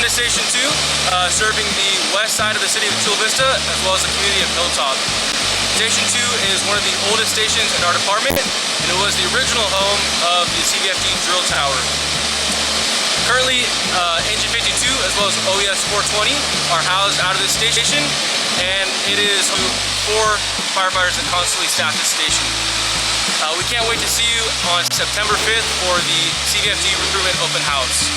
Welcome to Station 2, serving the west side of the city of Chula Vista, as well as the community of Hilltop. Station 2 is one of the oldest stations in our department, and it was the original home of the CVFD drill tower. Currently, Engine 52 as well as OES 420 are housed out of this station, and it is 4 firefighters that constantly staff this station. We can't wait to see you on September 5th for the CVFD Recruitment Open House.